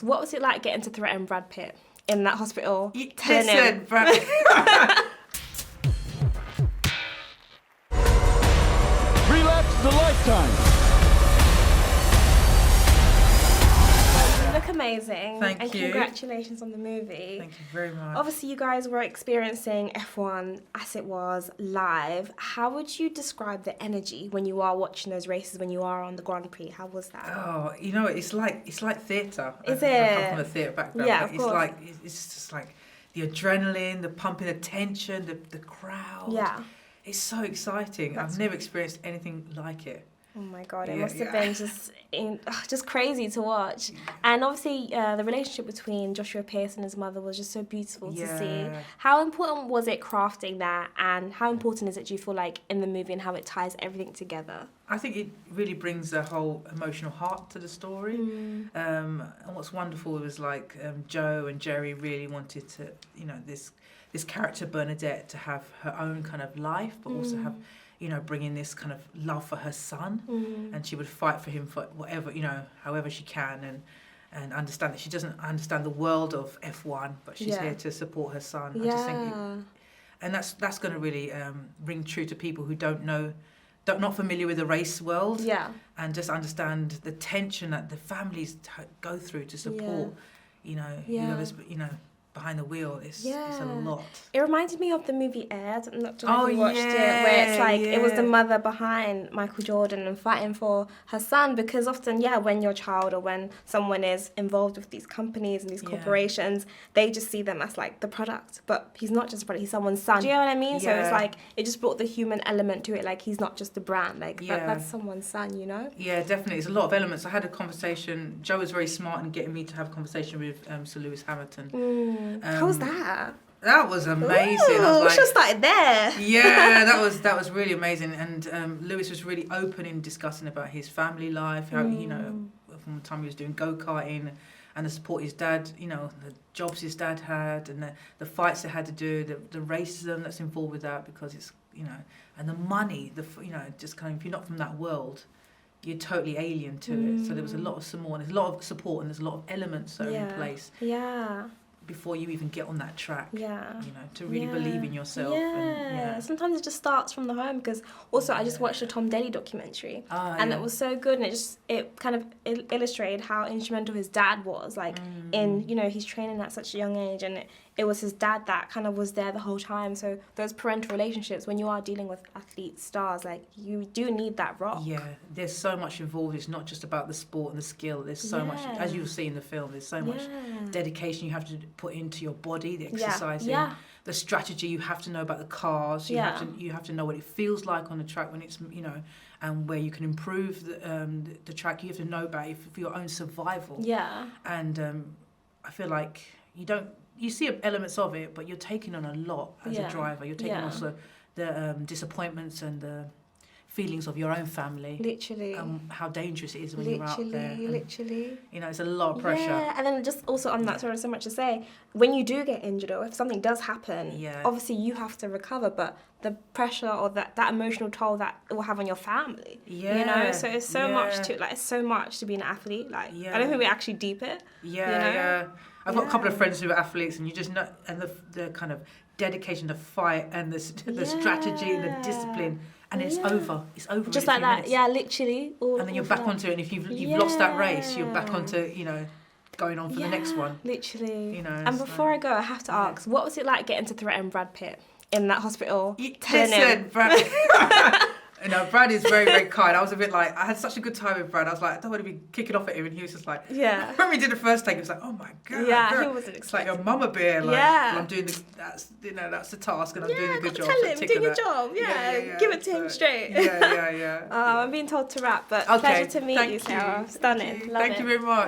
ask, what was it like getting to threaten Brad Pitt in that hospital? Listen, Brad. Relapse the lifetime. You look amazing. Thank you. Congratulations on the movie. Thank you very much. Obviously, you guys were experiencing F1 as it was live. How would you describe the energy when you are watching those races, when you are on the Grand Prix? How was that? Oh, you know, it's like theatre. Is I it? come from a theatre background. Yeah, but of it's course. like it's just like the adrenaline, the pumping, the tension, the crowd. Yeah. It's so exciting. I've never experienced anything like it. Oh my God, it Yeah, must have yeah. been just crazy to watch. And obviously, the relationship between Joshua Pierce and his mother was just so beautiful to see. Yeah. How important was it crafting that, and how important is it, do you feel like, in the movie and how it ties everything together? I think it really brings a whole emotional heart to the story. And what's wonderful was like Joe and Jerry really wanted to, you know, this character Bernadette to have her own kind of life, but also have, you know, bring in this kind of love for her son, and she would fight for him for whatever, you know, however she can, and understand that she doesn't understand the world of F1, but she's here to support her son. I just think and that's going to really ring true to people who not familiar with the race world, and just understand the tension that the families go through to support, you know, whoever's, you know, behind the wheel. It's a lot. It reminded me of the movie Aired. I'm not sure if you watched it, where it's like it was the mother behind Michael Jordan and fighting for her son, because often, when you're a child or when someone is involved with these companies and these corporations, they just see them as like the product, but he's not just a product, he's someone's son. Do you know what I mean? So it's like, it just brought the human element to it, like he's not just the brand, like that's someone's son, you know? Yeah, definitely. It's a lot of elements. I had a conversation, Joe was very smart in getting me to have a conversation with Sir Lewis Hamilton. How was that? That was amazing. Ooh, I was like, we should have started there. Yeah, that was really amazing. And Lewis was really open in discussing about his family life, how, you know, from the time he was doing go-karting and the support his dad, you know, the jobs his dad had and the fights they had to do, the racism that's involved with that, because it's, you know, and the money, you know, just kind of, if you're not from that world, you're totally alien to it. So there was a lot of support, and there's a lot of support, and there's a lot of elements that are in place. Yeah. Before you even get on that track, you know, to really Yeah. believe in yourself. And, Sometimes it just starts from the home, because also I just watched the Tom Daly documentary, and it was so good, and it kind of illustrated how instrumental his dad was, like in, you know, he's training at such a young age, and it was his dad that kind of was there the whole time. So those parental relationships, when you are dealing with athlete stars, like you do need that rock. Yeah, there's so much involved. It's not just about the sport and the skill. There's so much, as you'll see in the film, there's so much dedication you have to put into your body, the exercising, the strategy. You have to know about the cars. You have to know what it feels like on the track when it's, you know, and where you can improve the track. You have to know about it for your own survival. Yeah. And I feel like you see elements of it, but you're taking on a lot as a driver. You're taking also the disappointments and the feelings of your own family. Literally. How dangerous it is when you're out there. And, you know, it's a lot of pressure. Yeah, and then just also on that, sorry, so much to say, when you do get injured or if something does happen, obviously you have to recover, but the pressure or that emotional toll that it will have on your family. Yeah. You know, so it's so much it's so much to be an athlete. Like, I don't think we actually deep it. Yeah. I've got a couple of friends who are athletes, and you just know, and the kind of dedication to fight and the strategy and the discipline, and it's over. It's over. Just like that. Minutes. Yeah, literally. And then you're back onto it, and if you've lost that race, you're back onto, you know, going on for the next one. Literally. You know. And before I go, I have to ask, what was it like getting to threaten Brad Pitt in that hospital? Listen, Brad. You know, Brad is very, very kind. I was a bit like, I had such a good time with Brad. I was like, I don't want to be kicking off at him. And he was just like, when we did the first take, he was like, oh my God. Yeah, girl. he wasn't It's like your mama bear. Like, well, I'm doing that's the task, and I'm doing a good job. Tell him, do your job. Yeah, give it to him straight. Yeah. I'm being told to wrap, but pleasure to meet you, Sarah. Stunning. Thank you very much.